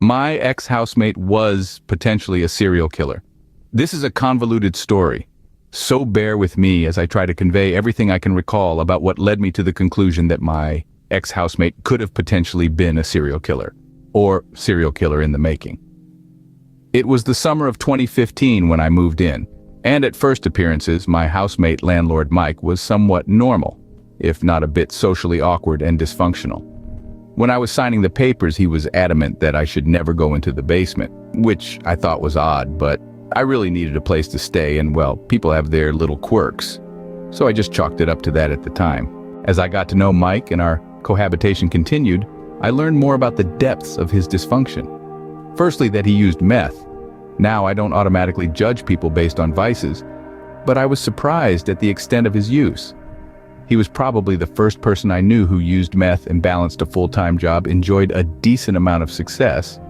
My ex-housemate was potentially a serial killer. This is a convoluted story, so bear with me as I try to convey everything I can recall about what led me to the conclusion that my ex-housemate could have potentially been a serial killer, or serial killer in the making. It was the summer of 2015 when I moved in, and at first appearances, my housemate landlord Mike was somewhat normal, if not a bit socially awkward and dysfunctional. When I was signing the papers, he was adamant that I should never go into the basement, which I thought was odd, but I really needed a place to stay and, well, people have their little quirks. So I just chalked it up to that at the time. As I got to know Mike and our cohabitation continued, I learned more about the depths of his dysfunction. Firstly, that he used meth. Now I don't automatically judge people based on vices, but I was surprised at the extent of his use. He was probably the first person I knew who used meth and balanced a full-time job, enjoyed a decent amount of success.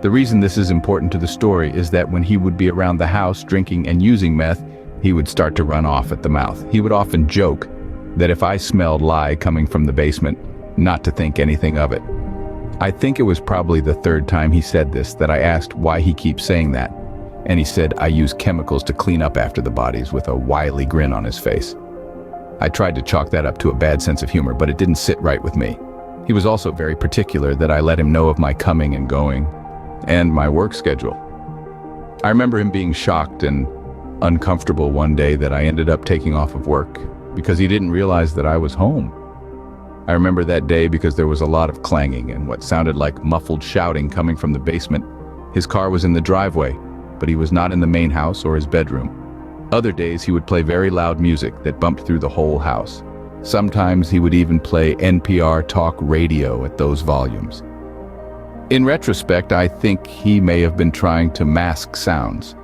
The reason this is important to the story is that when he would be around the house drinking and using meth, he would start to run off at the mouth. He would often joke that if I smelled lye coming from the basement, not to think anything of it. I think it was probably the third time he said this that I asked why he keeps saying that, and he said I use chemicals to clean up after the bodies with a wily grin on his face. I tried to chalk that up to a bad sense of humor, but it didn't sit right with me. He was also very particular that I let him know of my coming and going, and my work schedule. I remember him being shocked and uncomfortable one day that I ended up taking off of work because he didn't realize that I was home. I remember that day because there was a lot of clanging and what sounded like muffled shouting coming from the basement. His car was in the driveway, but he was not in the main house or his bedroom. Other days he would play very loud music that bumped through the whole house. Sometimes he would even play NPR talk radio at those volumes. In retrospect, I think he may have been trying to mask sounds.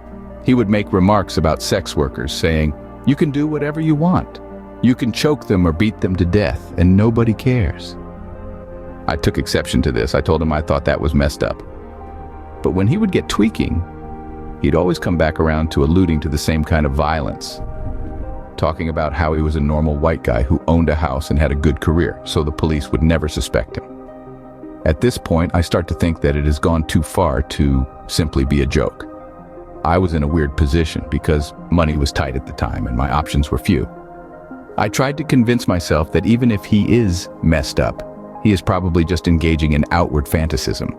He would make remarks about sex workers, saying, "You can do whatever you want. You can choke them or beat them to death, and nobody cares." I took exception to this. I told him I thought that was messed up. But when he would get tweaking, he'd always come back around to alluding to the same kind of violence, talking about how he was a normal white guy who owned a house and had a good career, so the police would never suspect him. At this point, I start to think that it has gone too far to simply be a joke. I was in a weird position because money was tight at the time and my options were few. I tried to convince myself that even if he is messed up, he is probably just engaging in outward fantasism.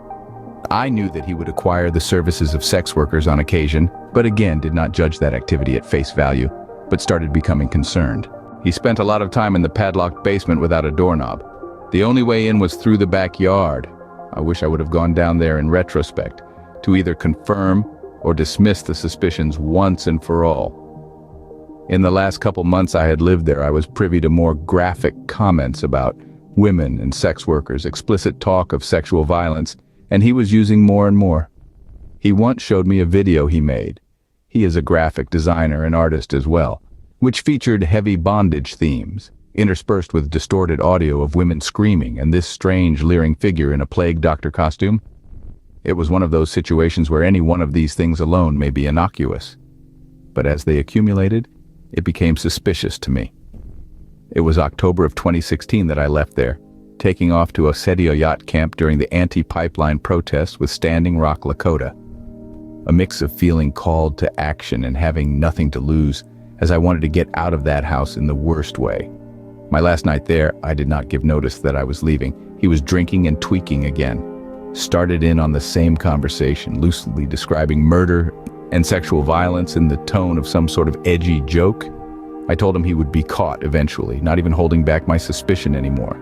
I knew that he would acquire the services of sex workers on occasion, but again did not judge that activity at face value, but started becoming concerned. He spent a lot of time in the padlocked basement without a doorknob. The only way in was through the backyard. I wish I would have gone down there in retrospect to either confirm or dismiss the suspicions once and for all. In the last couple months I had lived there, I was privy to more graphic comments about women and sex workers, explicit talk of sexual violence, and he was using more and more. He once showed me a video he made. He is a graphic designer and artist as well, which featured heavy bondage themes, interspersed with distorted audio of women screaming and this strange leering figure in a plague doctor costume. It was one of those situations where any one of these things alone may be innocuous. But as they accumulated, it became suspicious to me. It was October of 2016 that I left there, taking off to a Sedio yacht camp during the anti-pipeline protests with Standing Rock, Lakota. A mix of feeling called to action and having nothing to lose, as I wanted to get out of that house in the worst way. My last night there, I did not give notice that I was leaving. He was drinking and tweaking again. Started in on the same conversation, loosely describing murder and sexual violence in the tone of some sort of edgy joke. I told him he would be caught eventually, not even holding back my suspicion anymore.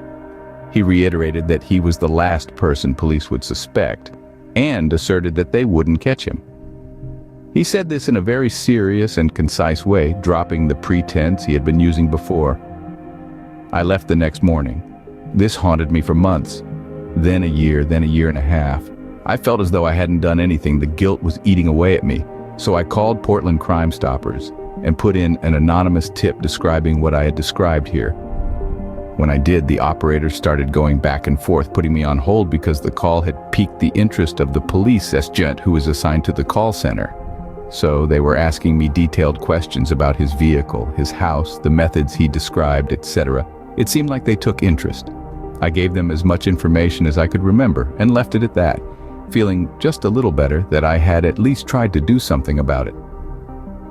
He reiterated that he was the last person police would suspect, and asserted that they wouldn't catch him. He said this in a very serious and concise way, dropping the pretense he had been using before. I left the next morning. This haunted me for months. Then a year and a half. I felt as though I hadn't done anything. The guilt was eating away at me. So I called Portland Crime Stoppers and put in an anonymous tip describing what I had described here. When I did, the operator started going back and forth, putting me on hold because the call had piqued the interest of the police sergeant who was assigned to the call center. So they were asking me detailed questions about his vehicle, his house, the methods he described, etc. It seemed like they took interest. I gave them as much information as I could remember and left it at that. feeling just a little better that I had at least tried to do something about it.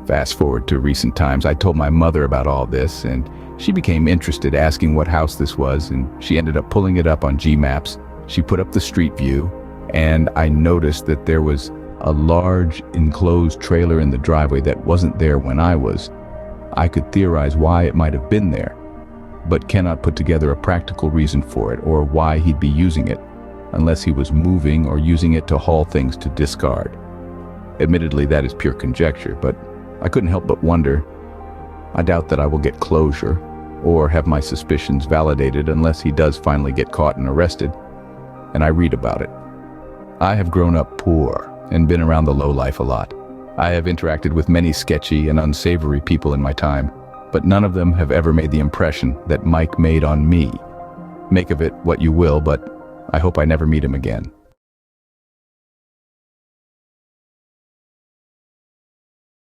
Fast forward to recent times, I told my mother about all this, and she became interested, asking what house this was, and she ended up pulling it up on G-Maps. She put up the street view, and I noticed that there was a large enclosed trailer in the driveway that wasn't there when I was. I could theorize why it might have been there, but cannot put together a practical reason for it or why he'd be using it, unless he was moving or using it to haul things to discard. Admittedly, that is pure conjecture, but I couldn't help but wonder. I doubt that I will get closure or have my suspicions validated unless he does finally get caught and arrested, and I read about it. I have grown up poor and been around the lowlife a lot. I have interacted with many sketchy and unsavory people in my time, but none of them have ever made the impression that Mike made on me. Make of it what you will, but I hope I never meet him again.